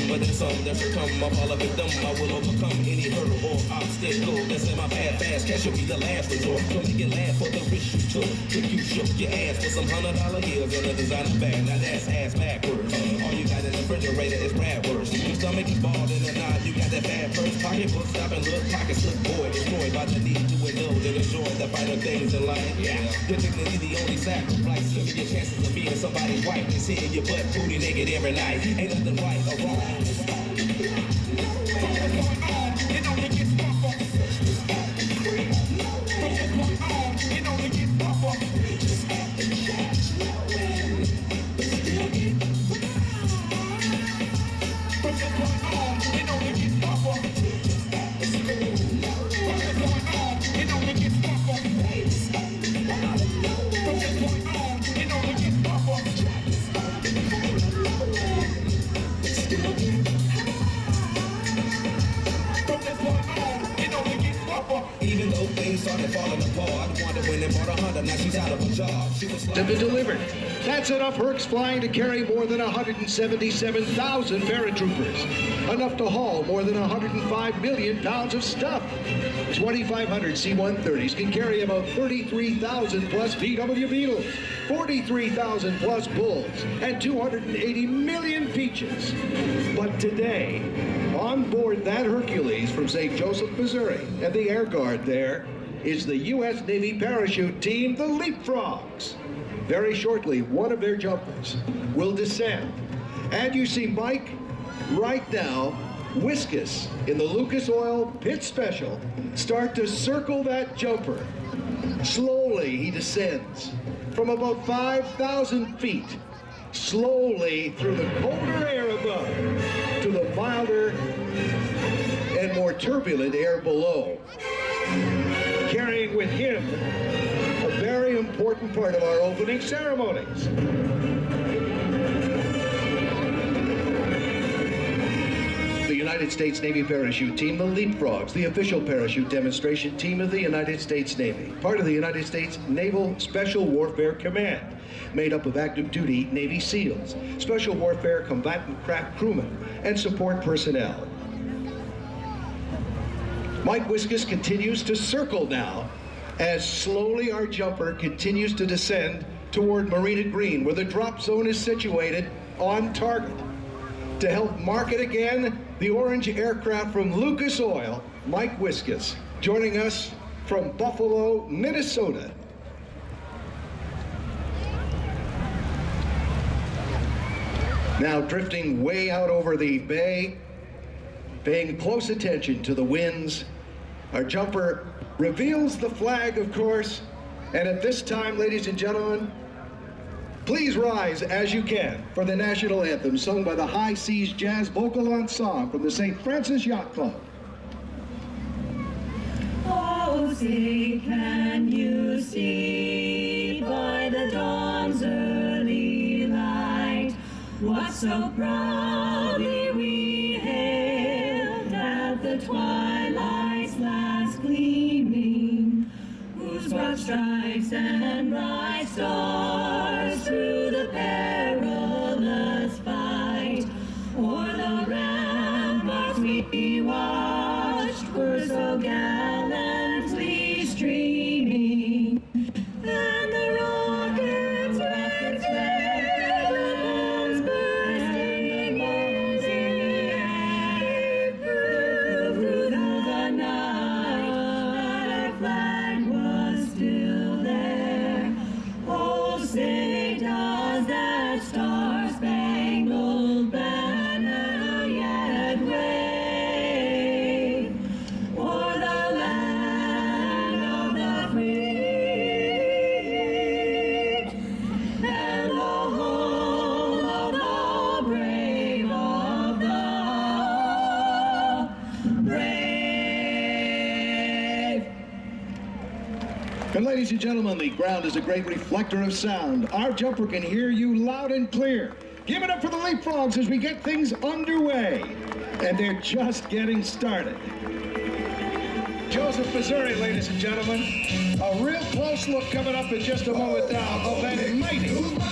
but there's some that succumb. I fall a victim, I will overcome any hurdle or obstacle that's in my path. Fast cash will be the last resort. Don't make it laugh for the risk you took. If you shook your ass for some $100 heels in a designer bag, now that's ass backwards. All you got in the refrigerator is Bradworth. Your stomach is bald in the nod, you got that fat purse. Pocketbook, stop and look, pockets look void. Destroyed by the need to indulge and enjoy the finer things in life. Yeah, your dignity the only sacrifice. Look at your chances of being somebody's wife. They seeing your butt booty naked every night. Ain't nothing right or wrong. It only gets rougher. It only gets rougher. From this point on, it only gets rougher. It only gets rougher. From this point on, it only gets rougher. Even though things started falling apart, I wanted when they bought 100, now she's out of a job. She was to be delivered. That's enough Hercs flying to carry more than 177,000 paratroopers. Enough to haul more than 105 million pounds of stuff. 2,500 C-130s can carry about 33,000 plus VW Beetles, 43,000 plus Bulls, and 280 million Peaches. But today, on board that Hercules from St. Joseph, Missouri, and the Air Guard there, is the U.S. Navy parachute team, the Leapfrogs. Very shortly, one of their jumpers will descend. And you see Mike, right now, Wiskus in the Lucas Oil Pit Special, start to circle that jumper. Slowly, he descends from about 5,000 feet, slowly through the colder air above to the milder and more turbulent air below, carrying with him a very important part of our opening ceremonies. The United States Navy parachute team, the Leapfrogs, the official parachute demonstration team of the United States Navy, part of the United States Naval Special Warfare Command, made up of active duty Navy SEALs, Special Warfare Combatant Craft crewmen, and support personnel. Mike Wiskus continues to circle now as slowly our jumper continues to descend toward Marina Green, where the drop zone is situated on target. To help mark it again, the orange aircraft from Lucas Oil, Mike Wiskus, joining us from Buffalo, Minnesota. Now drifting way out over the bay, paying close attention to the winds, our jumper reveals the flag, of course, and at this time, ladies and gentlemen, please rise as you can for the national anthem sung by the High Seas Jazz Vocal Ensemble from the St. Francis Yacht Club. Oh, say, can you see by the dawn's early light what so proudly we hailed at the twilight's last gleaming, whose broad stripes and bright stars through the perilous fight o'er the ramparts we watched were so gallantly streaming, and the rockets red bombs bursting bombs in the air through the night that our flag was still there. Oh, say does that star-spangled banner yet wave o'er the land of the free and the home of the brave of the brave. And ladies and gentlemen, the ground is a great reflector of sound. Our jumper can hear you loud and clear. Give it up for the Leapfrogs as we get things underway. And they're just getting started. Joseph, Missouri, ladies and gentlemen. A real close look coming up in just a moment now of that mighty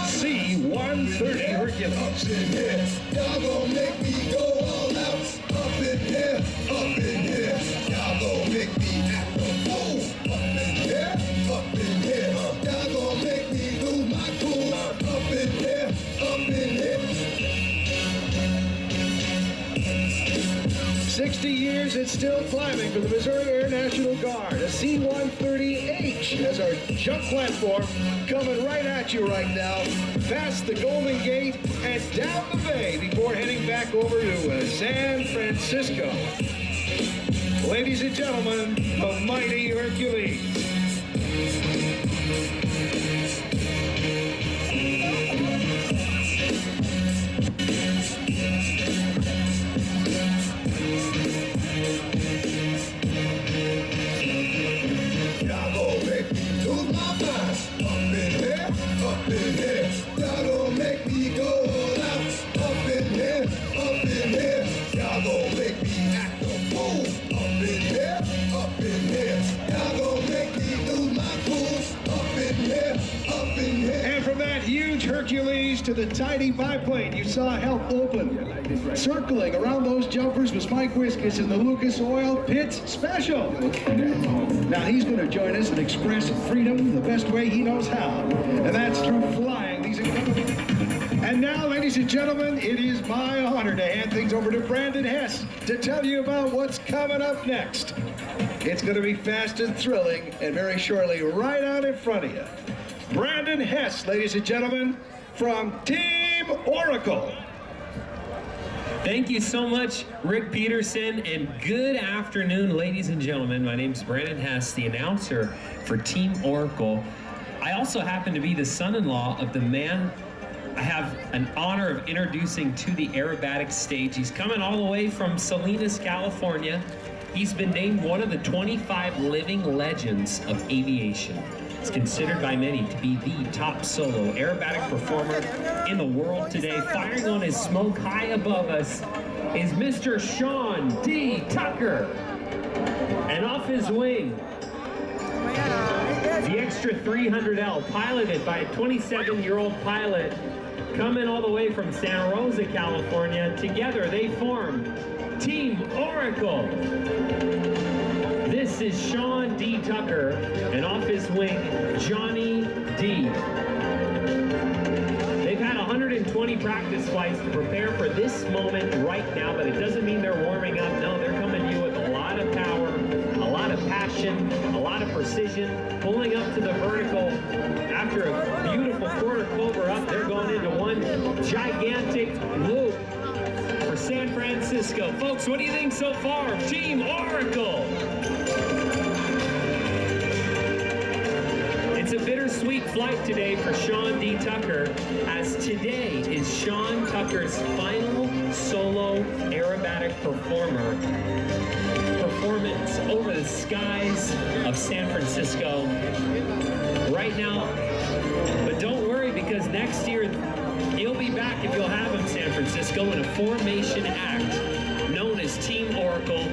C-130 Hercules. Y'all gonna make me go up in here. Y'all gon' make me act a fool. Up in here, up in here. Y'all gon' make me lose my cool. Up in here, up in here. 60 years and still climbing for the Missouri Air National Guard. A C-130H as our jump platform coming right at you right now, past the Golden Gate and down the bay before heading back over to San Francisco. Ladies and gentlemen, the mighty Hercules. Hercules to the tiny biplane. You saw help open. Circling around those jumpers was Mike Wiskus in the Lucas Oil Pits Special. Now he's going to join us and express freedom the best way he knows how. And that's through flying these incredible... And now, ladies and gentlemen, it is my honor to hand things over to Brandon Hess to tell you about what's coming up next. It's going to be fast and thrilling and very shortly right out in front of you. Brandon Hess, ladies and gentlemen, from Team Oracle. Thank you so much, Rick Peterson, and good afternoon, ladies and gentlemen. My name is Brandon Hess, the announcer for Team Oracle. I also happen to be the son-in-law of the man I have an honor of introducing to the aerobatic stage. He's coming all the way from Salinas, California. He's been named one of the 25 living legends of aviation. He's considered by many to be the top solo aerobatic performer in the world today. Firing on his smoke high above us is Mr. Sean D. Tucker. And off his wing, the Extra 300L, piloted by a 27-year-old pilot coming all the way from Santa Rosa, California. Together they form Team Oracle. This is Sean D. Tucker, and off his wing, Johnny D. They've had 120 practice flights to prepare for this moment right now, but it doesn't mean they're warming up. No, they're coming to you with a lot of power, a lot of passion, a lot of precision, pulling up to the vertical. After a beautiful quarter clover up, they're going into one gigantic loop for San Francisco. Folks, what do you think so far of Team Oracle? It's a bittersweet flight today for Sean D. Tucker, as today is Sean Tucker's final solo aerobatic performance over the skies of San Francisco right now. But don't worry, because next year he'll be back, if you'll have him, San Francisco, in a formation act known as Team Oracle.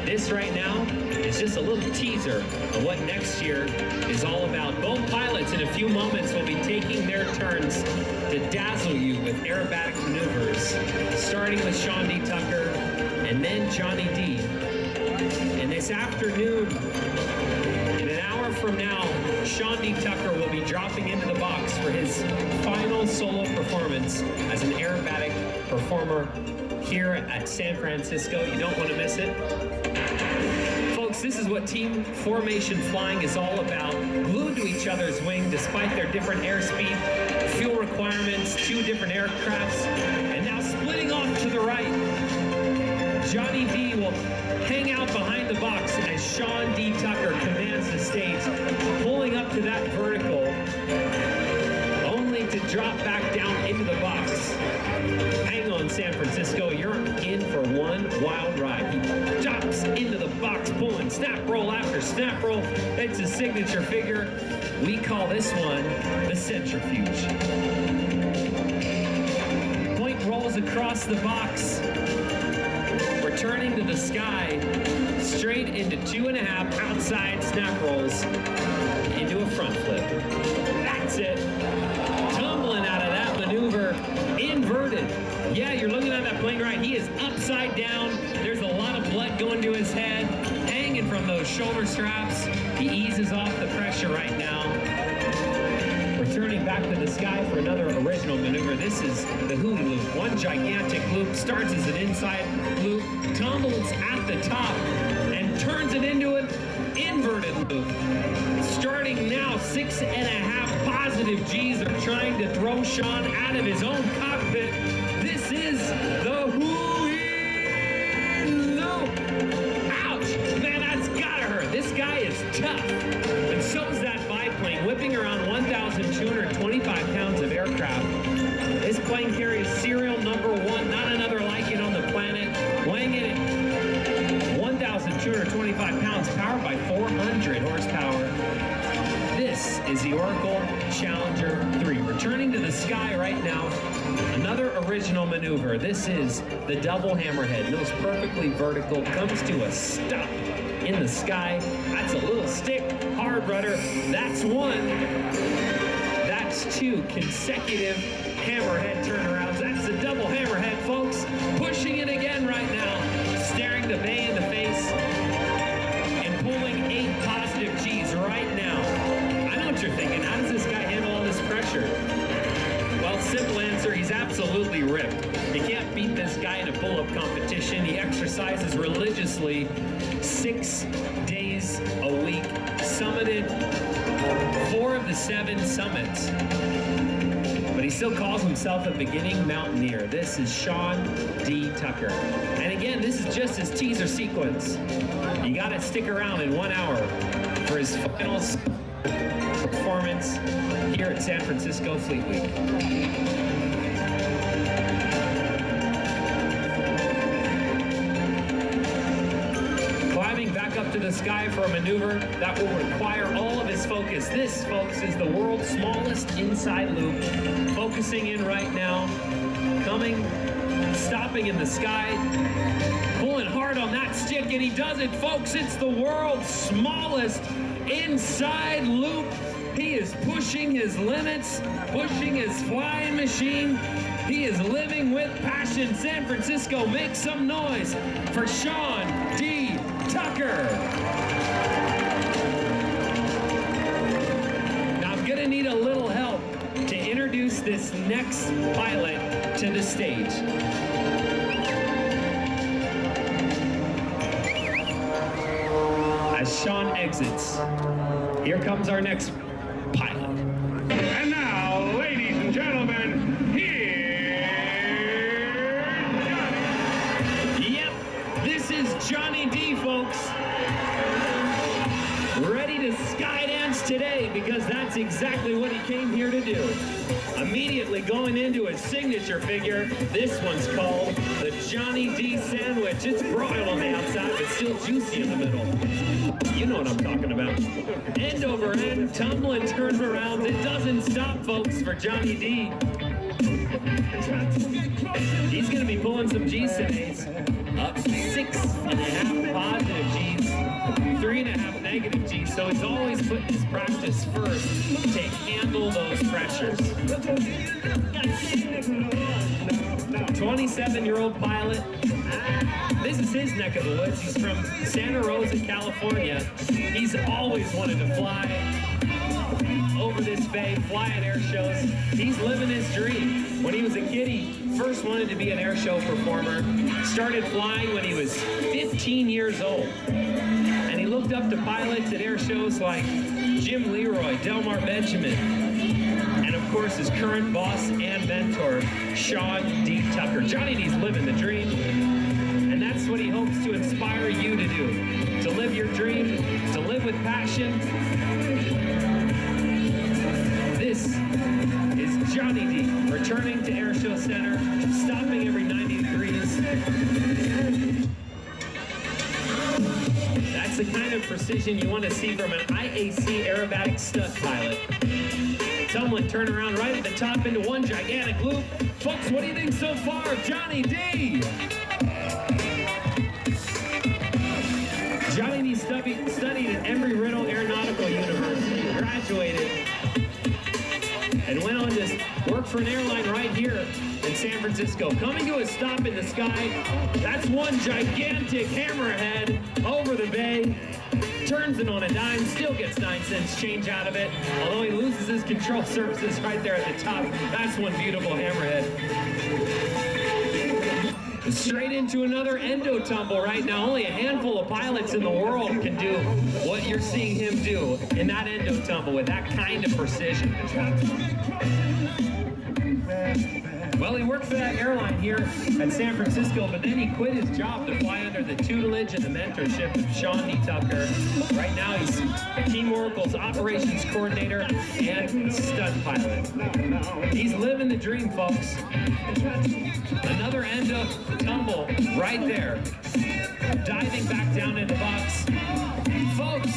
This right now is just a little teaser of what next year is all about. Both pilots in a few moments will be taking their turns to dazzle you with aerobatic maneuvers, starting with Sean D. Tucker and then Johnny D. And this afternoon, in an hour from now, Sean D. Tucker will be dropping into the box for his final solo performance as an aerobatic performer here at San Francisco. You don't want to miss it. Folks, this is what team formation flying is all about. Glued to each other's wing despite their different airspeed, fuel requirements, two different aircrafts, and now splitting off to the right. Johnny D will hang out behind the box as Sean D. Tucker commands the stage, pulling up to that vertical, only to drop back down into the box. Hang on, San Francisco, you're in for one wild ride. He drops into the box, pulling snap roll after snap roll. It's a signature figure. We call this one the centrifuge. Point rolls across the box, returning to the sky, straight into 2.5 outside snap rolls, into a front flip. That's it. Tumbling out of that maneuver, inverted, Yeah, you're looking at that plane right. He is upside down. There's a lot of blood going to his head, hanging from those shoulder straps. He eases off the pressure right now. Returning back to the sky for another original maneuver. This is the Huli loop. One gigantic loop, starts as an inside loop, tumbles at the top, and turns it into an inverted loop. Starting now, 6.5 positive G's are trying to throw Sean out of his own cockpit. This is the Huli loop. Ouch! Man, that's gotta hurt. This guy is tough. And so is that biplane, whipping around 1,225 pounds of aircraft. This plane carries serial number 1, not another like it on the planet, weighing in at 1,225 pounds, powered by 400 horsepower. This is the Oracle Challenger 3. Returning to the sky right now, another original maneuver. This is the double hammerhead. Nose perfectly vertical, comes to a stop in the sky. That's a little stick, hard rudder. That's 1. That's 2 consecutive hammerhead turnarounds. That's the double hammerhead, folks. Pushing it again right now. Staring the bay in the face and pulling 8 positive G's right now. I know what you're thinking. How does this guy handle all this pressure? Well, simple answer, he's absolutely ripped. You can't beat this guy in a pull-up competition. He exercises religiously 6 days a week. Summited 4 of the 7 summits. But he still calls himself a beginning mountaineer. This is Sean D. Tucker. And again, this is just his teaser sequence. You gotta stick around in 1 hour for his final performance here at San Francisco Fleet Week. Climbing back up to the sky for a maneuver that will require all of his focus. This, folks, is the world's smallest inside loop. Focusing in right now, coming, stopping in the sky, pulling hard on that stick, and he does it, folks. It's the world's smallest inside loop. He is pushing his limits, pushing his flying machine. He is living with passion. San Francisco, make some noise for Sean D. Tucker. Now I'm gonna need a little help to introduce this next pilot to the stage. As Sean exits, here comes our next pilot. And now, ladies and gentlemen, Yep, this is Johnny D, folks. Ready to sky dance today because that's exactly what he came here to do. Immediately going into his signature figure, this one's called the Johnny D sandwich. It's broiled on the outside, but still juicy in the middle. You know what I'm talking about. End over end, tumbling, turns around. It doesn't stop, folks, for Johnny D. He's going to be pulling some G's today. Up 6.5 positive G's, 3.5 negative G's. So he's always putting his practice first to handle those pressures. 27-year-old pilot. This is his neck of the woods. He's from Santa Rosa, California. He's always wanted to fly over this bay, fly at air shows. He's living his dream. When he was a kid, he first wanted to be an air show performer. Started flying when he was 15 years old. And he looked up to pilots at air shows like Jim Leroy, Delmar Benjamin, and of course his current boss and mentor, Sean D. Tucker. Johnny D's living the dream. And that's what he hopes to inspire you to do. To live your dream, to live with passion. This is Johnny D, returning to Airshow Center, stopping every 90 degrees. That's the kind of precision you want to see from an IAC aerobatic stunt pilot. Tumbling turnaround right at the top into one gigantic loop. Folks, what do you think so far of Johnny D? Johnny D studied at Embry-Riddle Aeronautical University, graduated, and went on to work for an airline right here in San Francisco. Coming to a stop in the sky. That's one gigantic hammerhead over the bay. Turns it on a dime, still gets 9 cents change out of it. Although he loses his control surfaces right there at the top. That's one beautiful hammerhead. Straight into another endo tumble right now. Only a handful of pilots in the world can do what you're seeing him do in that endo tumble with that kind of precision. Well, he worked for that airline here at San Francisco, but then he quit his job to fly under the tutelage and the mentorship of Sean D. Tucker. Right now, he's Team Oracle's operations coordinator and stunt pilot. He's living the dream, folks. Another endo tumble right there. Diving back down in the box. Folks,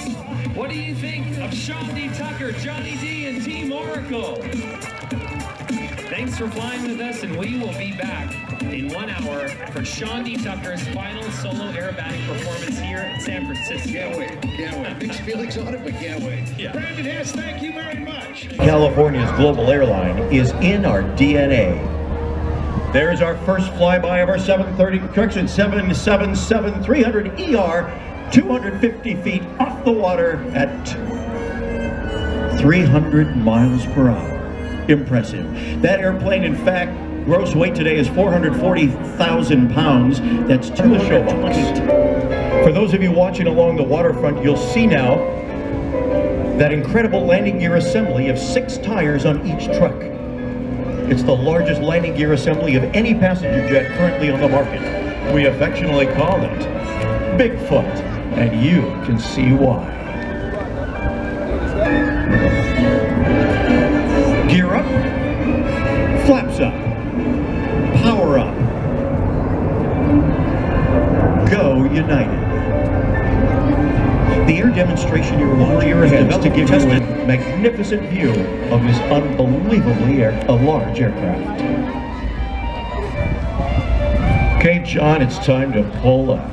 what do you think of Sean D. Tucker, Johnny D, and Team Oracle? Thanks for flying with us, and we will be back in 1 hour for Sean D. Tucker's final solo aerobatic performance here in San Francisco. Can't wait. Mixed feelings on it, but can't wait. Yeah. Brandon Hess, thank you very much. California's global airline is in our DNA. There's our first flyby of our 777-300 ER, 250 feet off the water at 300 miles per hour. Impressive. That airplane, in fact, gross weight today is 440,000 pounds. That's 2 show box. For those of you watching along the waterfront, you'll see now that incredible landing gear assembly of 6 tires on each truck. It's the largest landing gear assembly of any passenger jet currently on the market. We affectionately call it Bigfoot, and you can see why. Gear up, flaps up, power up, go United. The air demonstration you're watching is developed to give you a magnificent view of this unbelievably large aircraft. Okay, John, it's time to pull up.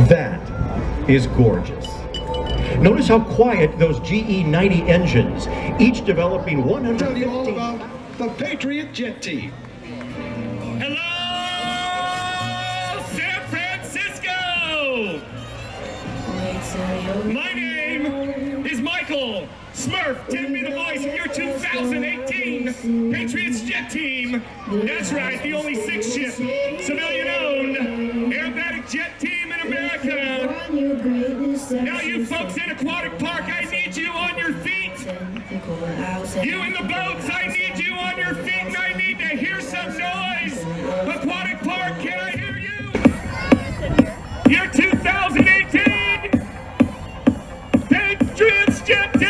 That is gorgeous. Notice how quiet those GE90 engines, each developing 150. Tell you all about the Patriot Jet Team. Hello, San Francisco! My name is Michael Smurf. Give me the voice of your 2018 Patriots Jet Team. That's right, the only 6-ship, civilian-owned aerobatic jet team in America. Now you folks in Aquatic Park, I need you on your feet. You in the boats, I need you on your feet, and I need to hear some noise. Aquatic Park, can I hear you? Your 2018 Patriots Jet Team!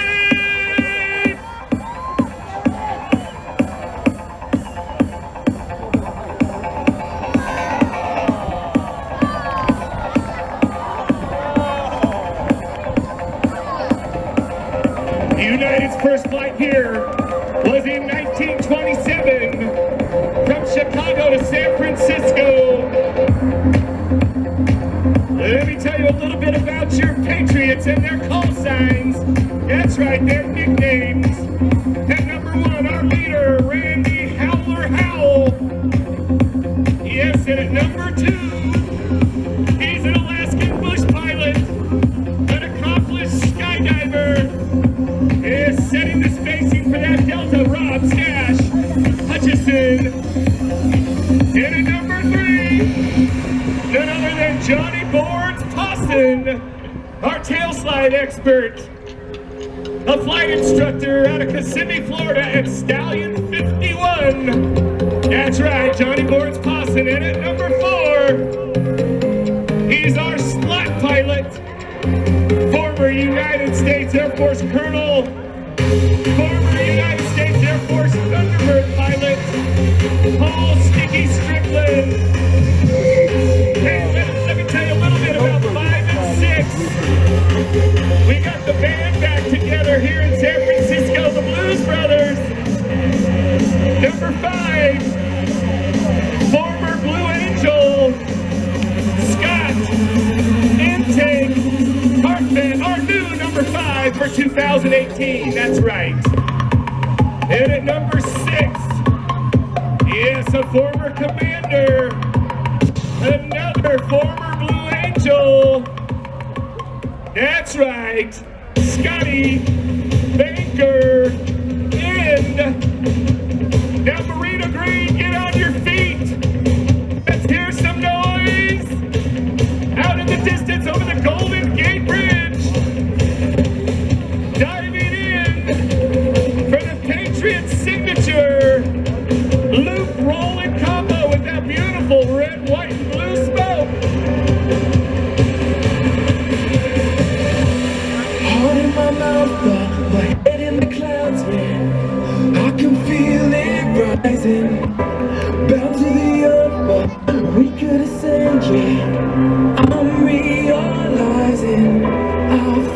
United's first flight here was in 1927 from Chicago to San Francisco. Let me tell you a little bit about your Patriots and their call signs. That's right, their nicknames. At number 1, our leader, Randy Howler Howell. Yes, and at number 2, he's an Alaskan bush pilot, an accomplished skydiver, is setting the spacing for that Delta, Rob Stash Hutchison. And at number 3, none other than Johnny Boards Poston, our tail slide expert, a flight instructor out of Kissimmee, Florida at Stallion 51. That's right, Johnny Boards Poston. And at number 4, he's our slot pilot, former United States Air Force Colonel, former United States Air Force Thunderbird pilot, Paul Sticky Strickland. Hey, let me tell you a little bit about 5 and 6. We got the band back together here in San Francisco, the Blues Brothers. Number 5, former Blue Angel, Scott Intake Hartman, our new 14, that's right. And at number 6, yes, a former Commander, another former Blue Angel. That's right, Scotty Banker. And now Marina Green, get on your feet. Let's hear some noise. Out in the distance over the Golden Gate Bridge. Diving in for the Patriots signature loop rolling combo with that beautiful red, white, and blue smoke. Heart in my mouth, my head in the clouds, man. I can feel it rising. Bound to the earth, but we could ascend, yeah. I'm realizing I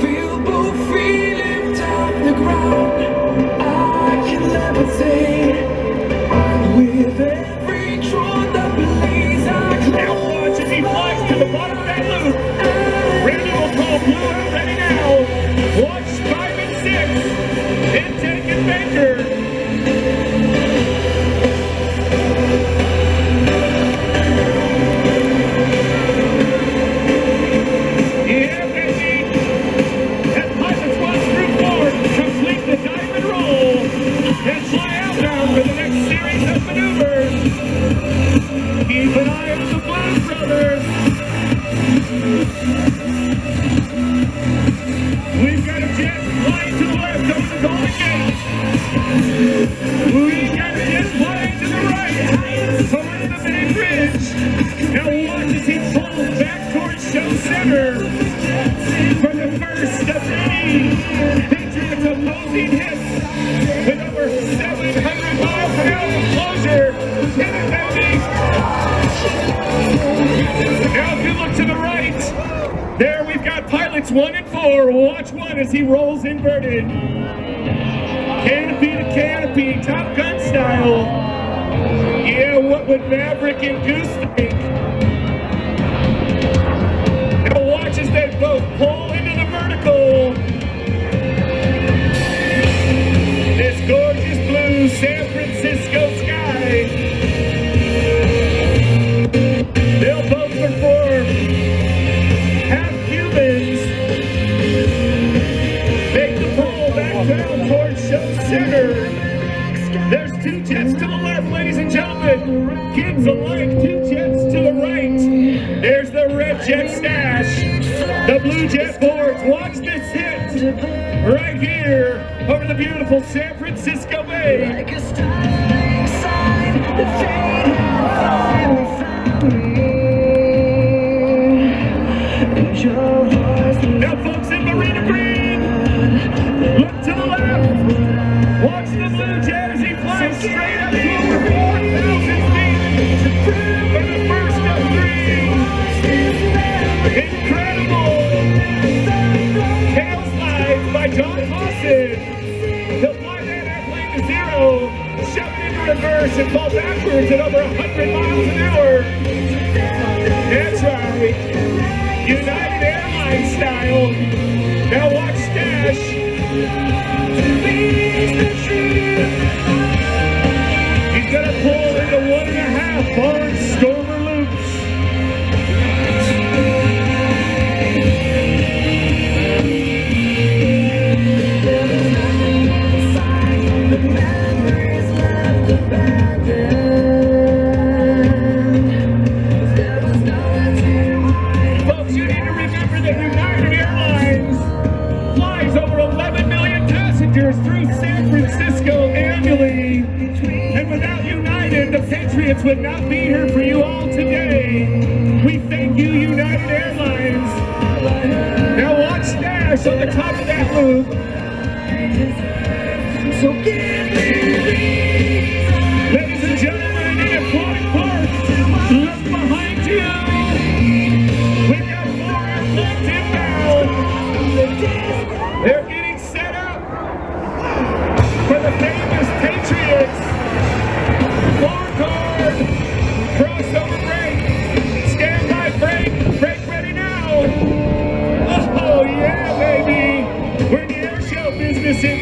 feel both feet lift off the ground. I can levitate with every drawn that blaze I Now watch as he flies to the bottom of that loop. Randy will call blue out ready now. Watch 5 and 6. Intake and Baker. Yeah, baby. As pilots 1 through 4 complete the diamond roll and fly outbound for the next series of maneuvers. Keep an eye on the Blues Brothers. We've got a jet flying to the left over the Golden Gate. We've got a jet flying to the right over the main bridge. Now watch as he pulls back towards Show Center for the first of many Patriots opposing hits with over 700 miles an hour of closure. Hit it, baby! Now if you look to the right, there we've got pilots 1 and 4. Watch 1 as he rolls inverted. Canopy to canopy, Top Gun style. Yeah, what would Maverick and Goose think? Now watch as they both pull into the vertical. This gorgeous blue San Francisco sky. They'll both perform half humans. Make the pull back down towards Show Center. There's 2 jets to the left, ladies and gentlemen. Kids alike, 2 jets to the right. There's the red jet stash. The blue jet boards. Watch this hit right here over the beautiful San Francisco Bay. like a starting sign, the fate finally found me. And your voice Now folks in Marina Green, look to the left. Watch the blue jet as he flies straight up to over 4,000 feet for the first of 3. Incredible tail slides by John Fawcett. He'll fly that airplane to 0, shove it into reverse and fall backwards at over 100 miles an hour. That's right. United Airlines style. Now watch Stash. He's gonna pull into 1.5 Barnstormer loops. the memories left abandoned. There was nowhere to hide. Folks, you need to remember that United Airlines flies over 11 million passengers through San Francisco annually. And without United, the Patriots would not be here for you all today. We thank you, United Airlines. Now watch Dash on the top of that loop. So give me reason. Ladies and gentlemen, in Aquatic Park, look behind you. We've got 4 airplanes inbound. They're getting set up for the famous Patriots. 4-card crossover break. Standby break. Break ready now. Oh, yeah, baby. We're in the air show business in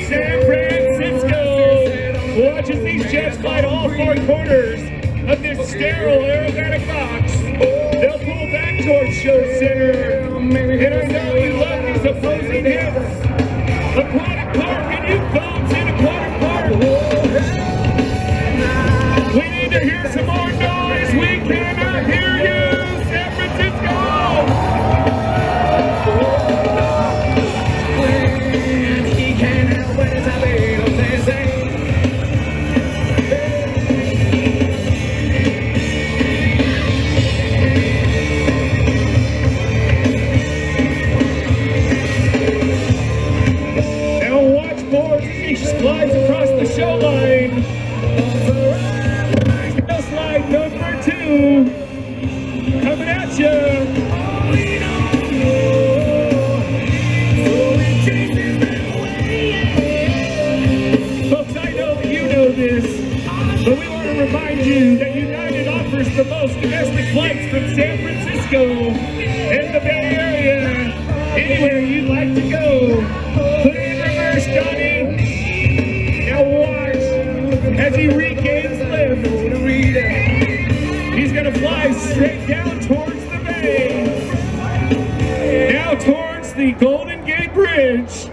Daryl, Aerobatic Box. They'll pull back towards Show Center. And I know you love these opposing hits. Aquatic Park and you folks in Aquatic Park. We need to hear some more noise. We cannot hear you, San Francisco. He can't help but it's a little dancing. Now watch boards as he slides across the show line. Still slide number 2. Coming at you. Folks, I know that you know this, but we want to remind you that United offers the most domestic flights from San Francisco and the Bay Area. Anywhere you'd like to go. Put it in reverse, Johnny. Now watch as he regains lift. He's going to fly straight down towards the bay. Now towards the Golden Gate Bridge.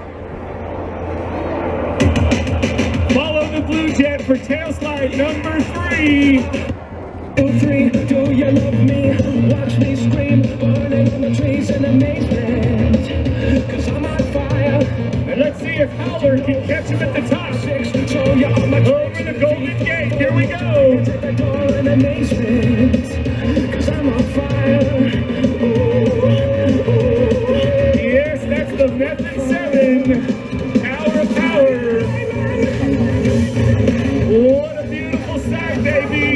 Follow the Blue Jet for tail slide number 3. 2, 3, do you love me? Watch me scream, burning in the trees in amazement. 'Cause I'm on fire. And let's see if Howler can catch him at the top. 6, show you all my Over the Golden Gate, here we go. at the door in amazement. 'Cause I'm on fire. Yes, that's the Method 7. Tower of Power. What a beautiful sight, baby.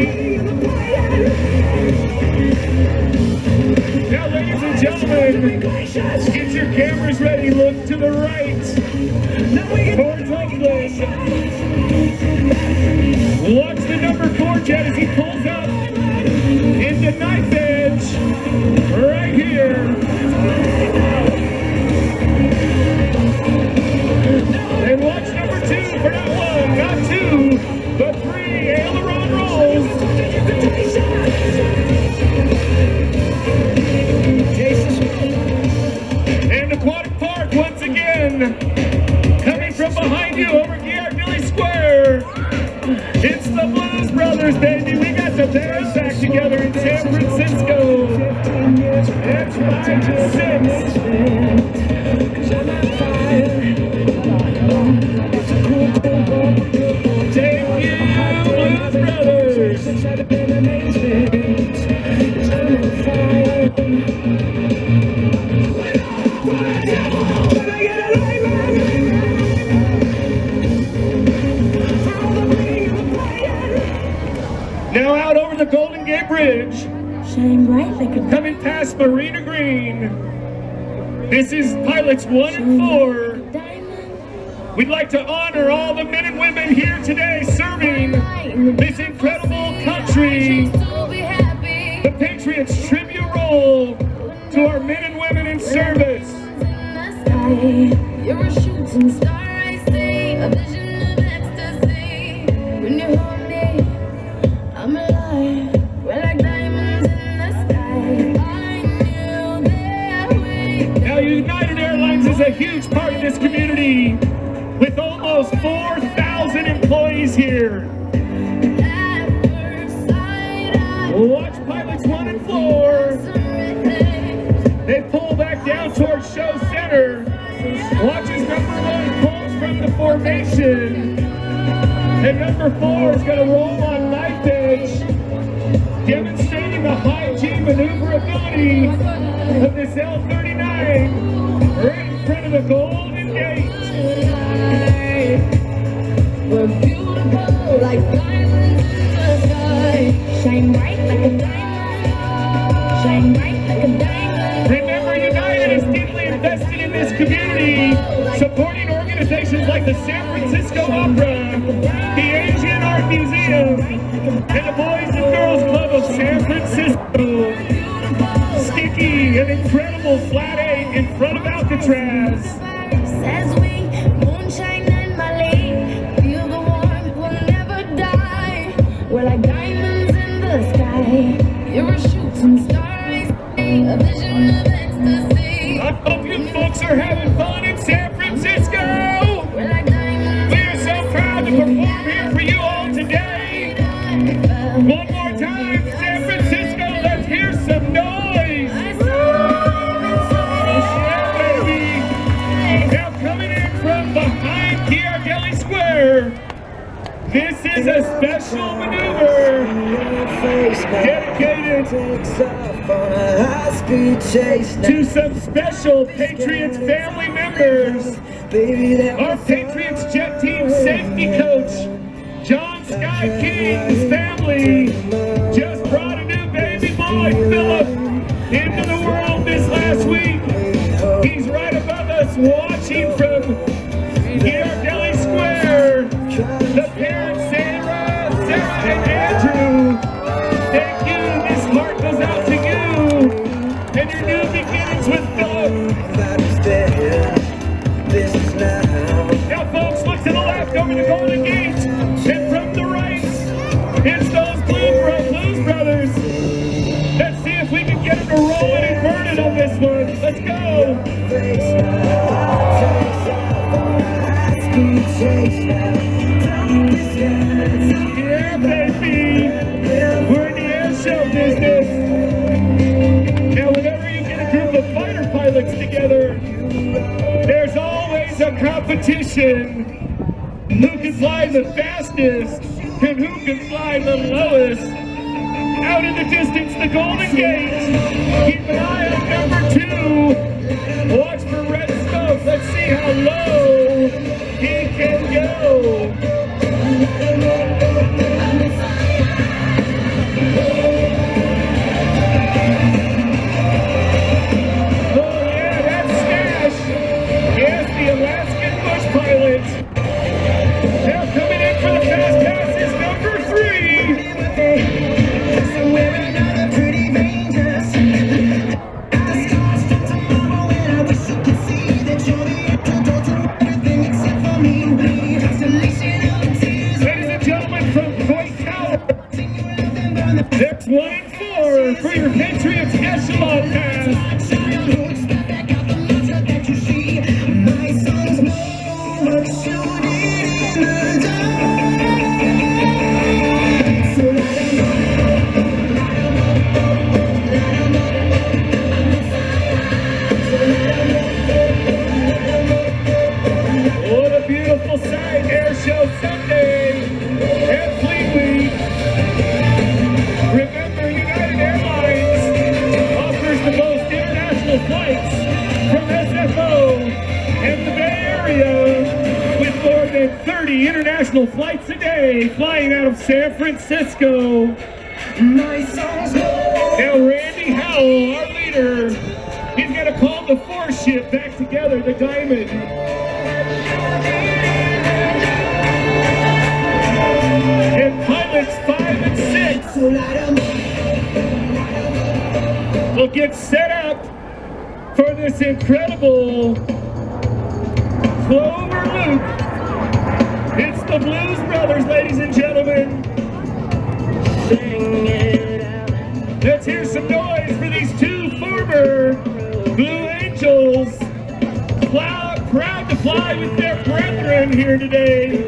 Now, ladies and gentlemen, get your cameras ready. Look to the right. Towards Oakland. Watch the number 4 jet as he pulls up into Knife Edge. Right here. And watch number 2 for not 1, not 2, but 3 aileron rolls. And Aquatic Park once again, coming from behind you over Giardini Square. It's the Blues Brothers, baby. We got the band back together in San Francisco. It's 5 to 6. 'Cause I'm on fire. Take you, Blues Brothers. In amazement. 'Cause I'm on fire. Now out over the Golden Gate Bridge, Shine bright like a coming past Marina Green. This is pilots 1 and 4. diamond. We'd like to honor all the men and women here today serving this incredible country. The Patriots tribute roll to our men and women in service. You're a shooting star, I see, a vision of ecstasy. When you hold me, I'm alive. We're like diamonds in the sky. I knew that we Now, United Airlines is a huge part of this community with almost 4,000 employees here. at first sight I Watch pilots 1 and 4. saw everything. They pull back down towards Show Center. Watch as number 1 pulls from the formation. And number 4 is going to roll on Knife Edge, demonstrating the high G maneuverability of this L-39 right in front of the Golden Gate. We're beautiful like diamonds in the sky. Shine bright like a diamond. Shine bright like a diamond. Remember, United is deeply invested in this community, supporting organizations like the San Francisco Opera, the Asian Art Museum, and the Boys and Girls Club of San Francisco. Sticky, an incredible flat 8 in front of Alcatraz. Says we, moonshine and Malay. Feel the warmth, we'll never die. We're like diamonds in the sky. You're a shooting star, I see, a vision of ecstasy. I hope you folks are having fun in San Francisco. We're like diamonds. We are so proud to perform here for you all today. One more time, San Francisco, let's hear some noise. Yeah, baby. Now coming in from behind Ghirardelli Square, this is a special maneuver dedicated to some special Patriots family members. Our Patriots Jet Team safety coach, John Sky King's family, just brought a new baby boy, Philip, into the world this last week. He's right above us watching from Ghirardelli Square. The parents, Sarah, and Andrew. Thank you. This heart goes out to you and your new beginnings with Philip. Now, folks, look to the left over the Golden Gate, and from the right, it's those Blues Brothers. Let's see if we can get them to roll it and burn it on this one. Let's go. Yeah, baby. We're in the air show business. Now, whenever you get a group of fighter pilots together, there's always a competition. Who can fly the fastest and who can fly the lowest? Out in the distance, the Golden Gate. Keep an eye on number 2. Watch for red smoke. Let's see how low he can go. Oh yeah, that's Stash. Yes, the Alaskan bush pilot. Now coming in for the fast pass is number 3. Ladies and gentlemen, from Coit Tower, there's 1 and 4 for your Patriots echelon pass. What a beautiful sight, Air Show Sunday at Fleetweek. Remember, United Airlines offers the most international flights from SFO and the Bay Area, with more than 30 international flights a day flying out of San Francisco. Now Randy Howell, our leader, he's going to call the 4-ship back together, the Diamond. And pilots 5 and 6 will get set up for this incredible Clover Loop. It's the Blues Brothers, ladies and gentlemen. Let's hear some noise for these 2 former Blue Angels. Proud to fly with their brethren here today.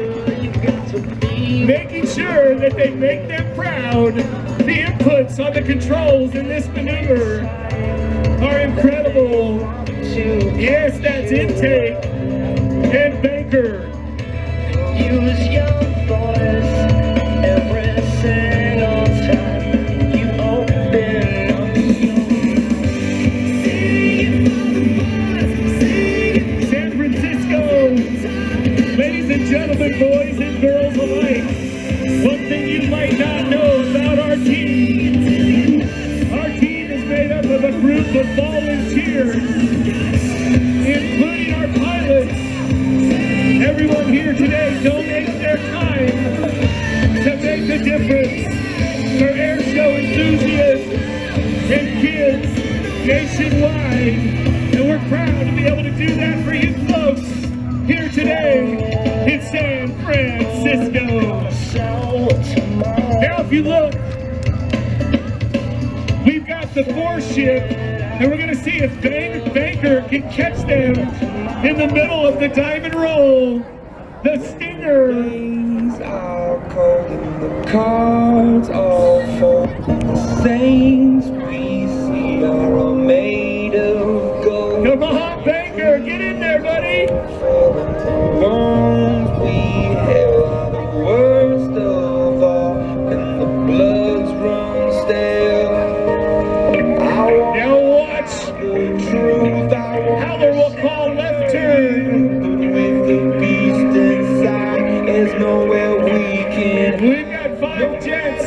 Making sure that they make them proud. The inputs on the controls in this maneuver are incredible. Yes, that's intake and banker. Use your voice every single time you open up. San Francisco, ladies and gentlemen, boys and girls alike, one thing you might not know about our team is made up of a group of volunteers, including our pilots. Everyone here today donates their time to make a difference for air show enthusiasts and kids nationwide. And we're proud to be able to do that for you folks here today in San Francisco. Now if you look the 4th shift, and we're going to see if Banker can catch them in the middle of the diamond roll. The Stinger. Things are cold and the cards all fall. The saints we see are all made of gold. Come on, Banker, get in there, buddy. Bones we held are the worst of all, and the bloods run stale. Now watch. The truth I want. Howler will call left turn. But with the beast inside, there's nowhere we can. We've got 5 jets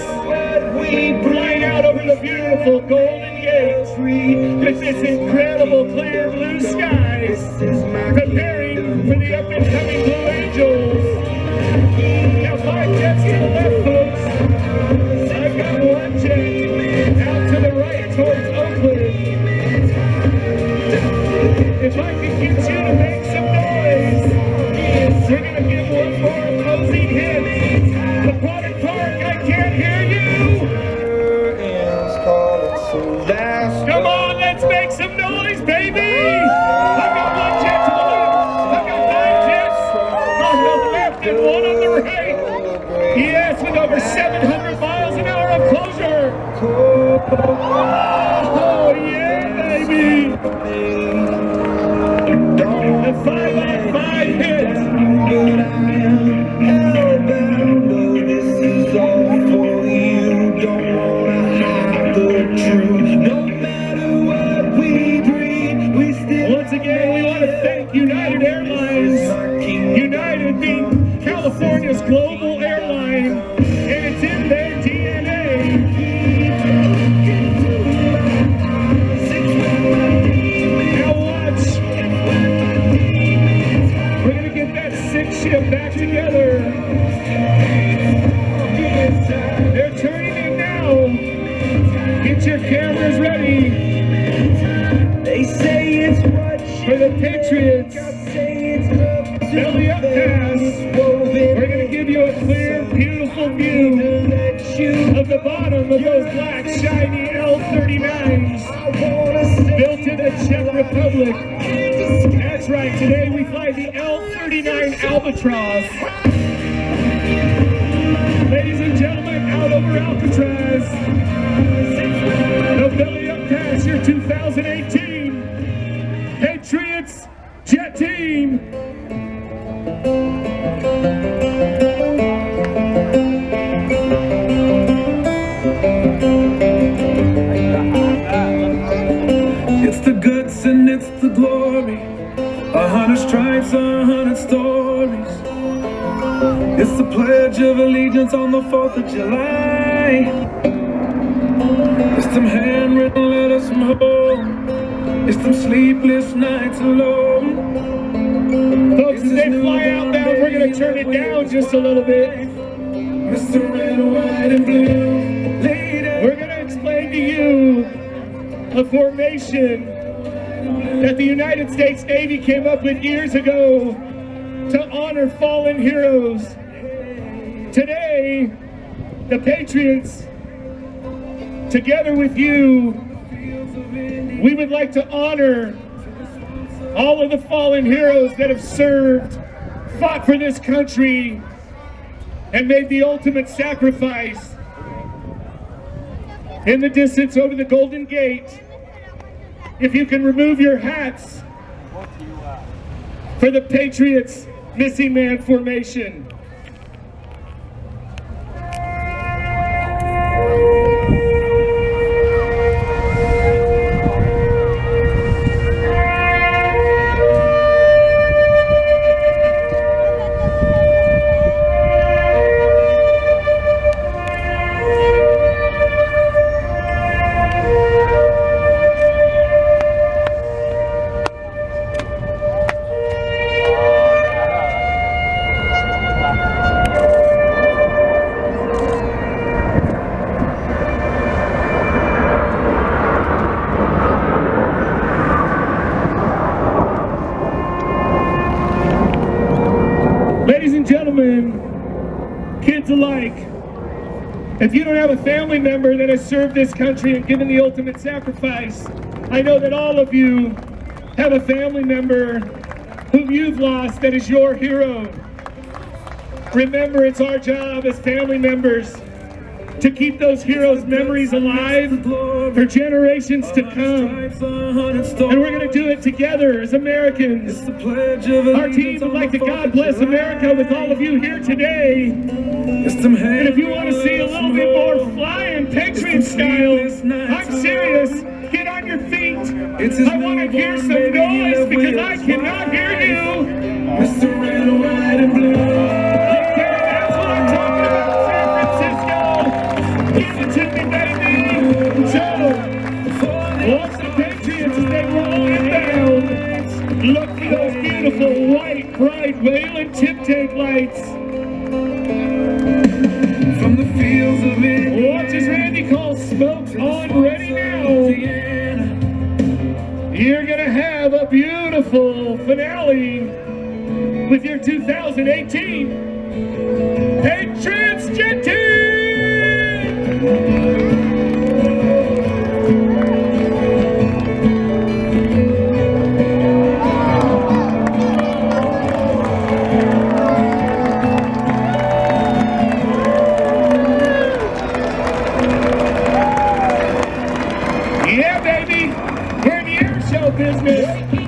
flying out over the beautiful Golden Gate with this incredible clear blue skies, preparing for the up-and-coming Blue Angels. Now 5 jets to the left, folks. I've got 1 jet out to the right towards Oakland. If I can get you to make some noise, we're going to give one more closing hit. Aquatic Park, I can't hear you. Come on, let's make some noise, baby. I've got 1 jet to the left. I've got 5 jets on the left and 1 on the right. Yes, with over 700 miles an hour of closure. Oh, yeah, baby. The 5-on-5 hit. But I am hellbound, oh, this is all for you. Don't wanna hide the truth. No matter what we breathe, we still. Once again, we want to thank United Airlines. United being California's global airline, and it's in their DNA. Now watch. We're going to get that 6th ship back together. They're turning in now. Get your cameras ready. They say it's what For the Patriots. Belly up pass. We're going to give you a clear, beautiful view of the bottom of those black, shiny L-39s built in the Czech Republic. That's right, today we fly the L-39 Albatross. Ladies and gentlemen, out over Alcatraz, the Belly Up Pass, your 2018 Patriots Jet Team. It's the guts and it's the glory. 100 stripes, 100 stories. It's the Pledge of Allegiance on the 4th of July. It's them handwritten letters from home. It's them sleepless nights alone. Folks, as they fly outbound, we're going to turn it down just a little bit. Mr. Red, White, and Blue. Later. We're going to explain to you a formation that the United States Navy came up with years ago to honor fallen heroes. Today, the Patriots, together with you, we would like to honor all of the fallen heroes that have served, fought for this country, and made the ultimate sacrifice. In the distance over the Golden Gate, if you can remove your hats for the Patriots Missing Man Formation. If you don't have a family member that has served this country and given the ultimate sacrifice, I know that all of you have a family member whom you've lost that is your hero. Remember, it's our job as family members to keep those heroes' memories alive for generations to come. And we're going to do it together as Americans. Our team would like to God bless America with all of you here today. And if you want to see a little bit more flying Patriot style, I'm serious. Get on your feet. I want to hear some noise because I cannot hear you. Mr. Red, White, and Blue. Okay, that's what I'm talking about, San Francisco. Give it to me, baby. So, watch the Patriots as they roll inbound. Look for those beautiful white, bright, Wayland tip tape lights. From the fields of Indiana. Watch as Randy calls smokes on ready now. You're gonna have a beautiful finale with your 2018 Patriots Jet Team! Yeah, baby, we're in the air show business.